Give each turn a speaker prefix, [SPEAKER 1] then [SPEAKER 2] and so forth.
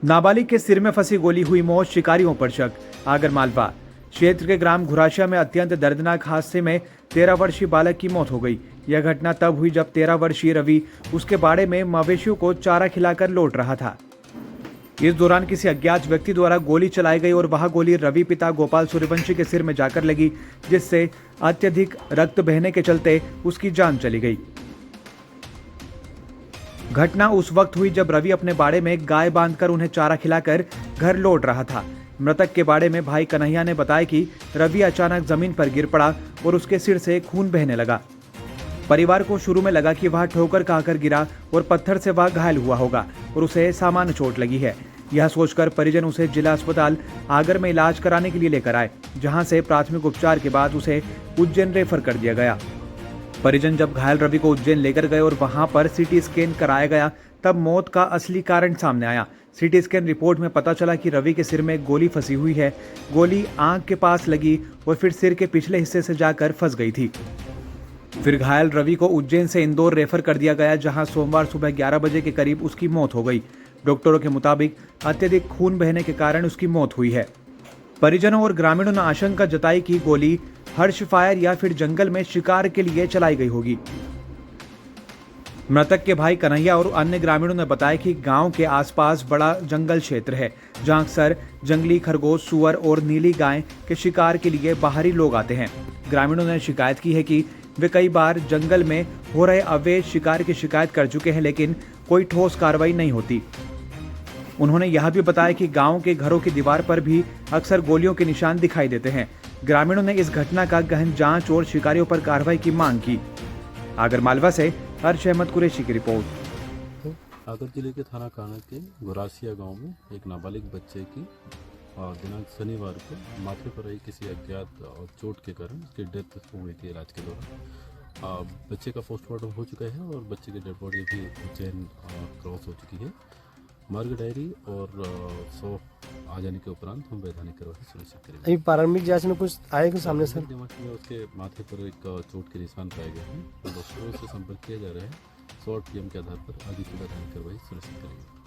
[SPEAKER 1] नाबालिग के सिर में फंसी गोली हुई मौत, शिकारियों पर शक। आगरमालवा क्षेत्र के ग्राम घुराशिया में अत्यंत दर्दनाक हादसे में 13 वर्षीय बालक की मौत हो गई। यह घटना तब हुई जब 13 वर्षीय रवि उसके बाड़े में मवेशियों को चारा खिलाकर लौट रहा था। इस दौरान किसी अज्ञात व्यक्ति द्वारा गोली चलाई गई और वह गोली रवि पिता गोपाल सूर्यवंशी के सिर में जाकर लगी, जिससे अत्यधिक रक्त बहने के चलते उसकी जान चली गई। घटना उस वक्त हुई जब रवि अपने बाड़े में गाय बांधकर उन्हें चारा खिलाकर घर लौट रहा था। मृतक के बाड़े में भाई कन्हैया ने बताया कि रवि अचानक जमीन पर गिर पड़ा और उसके सिर से खून बहने लगा। परिवार को शुरू में लगा कि वह ठोकर खाकर गिरा और पत्थर से वह घायल हुआ होगा और उसे सामान्य चोट लगी है। यह सोचकर परिजन उसे जिला अस्पताल आगर में इलाज कराने के लिए लेकर आए, जहां से प्राथमिक उपचार के बाद उसे उज्जैन रेफर कर दिया गया। परिजन जब घायल रवि को उज्जैन लेकर गए और वहां पर सीटी स्कैन कराया गया, तब मौत का असली कारण सामने आया। सीटी स्कैन रिपोर्ट में पता चला कि रवि के सिर में गोली फंसी हुई है। गोली आंख के पास लगी और फिर सिर के पिछले हिस्से से जाकर फंस गई थी। फिर घायल रवि को उज्जैन से इंदौर रेफर कर दिया गया, जहां सोमवार सुबह 11 बजे के करीब उसकी मौत हो गई। डॉक्टरों के मुताबिक अत्यधिक खून बहने के कारण उसकी मौत हुई है। परिजनों और ग्रामीणों ने आशंका जताई कि गोली हर्ष फायर या फिर जंगल में शिकार के लिए चलाई गई होगी। मृतक के भाई कन्हैया और अन्य ग्रामीणों ने बताया कि गांव के आसपास बड़ा जंगल क्षेत्र है, जहां अक्सर जंगली खरगोश, सुअर और नीली गाय के शिकार के लिए बाहरी लोग आते हैं। ग्रामीणों ने शिकायत की है कि वे कई बार जंगल में हो रहे अवैध शिकार की शिकायत कर चुके हैं, लेकिन कोई ठोस कार्रवाई नहीं होती। उन्होंने यह भी बताया कि गांव के घरों की दीवार पर भी अक्सर गोलियों के निशान दिखाई देते हैं। ग्रामीणों ने इस घटना का गहन जांच और शिकारियों पर कार्रवाई की मांग की। आगरमालवा से हर्ष अहमद कुरैशी की रिपोर्ट।
[SPEAKER 2] आगर जिले के थाना काना के घुराशिया गांव में एक नाबालिग बच्चे की दिनांक शनिवार को माथे पर आई किसी अज्ञात चोट के कारण उसकी डेथ हो गई थी इलाज के दौरान। बच्चे का पोस्टमार्टम हो चुका है और बच्चे की डेड बॉडी भी उज्जैन क्रॉस हो चुकी है। मार्ग डायरी और 100 आ जाने के उपरांत हम वैधानिक कार्रवाई सुनिश्चित करेंगे।
[SPEAKER 3] अभी प्रारंभिक जांच में कुछ आएगा सामने सर?
[SPEAKER 2] दिमाग में उसके माथे पर एक चोट के निशान पाए गए हैं, तो डॉक्टरों से संपर्क किया जा रहा है। 100 PM के आधार पर आगे की वैधानिक कार्रवाई सुनिश्चित करेंगे।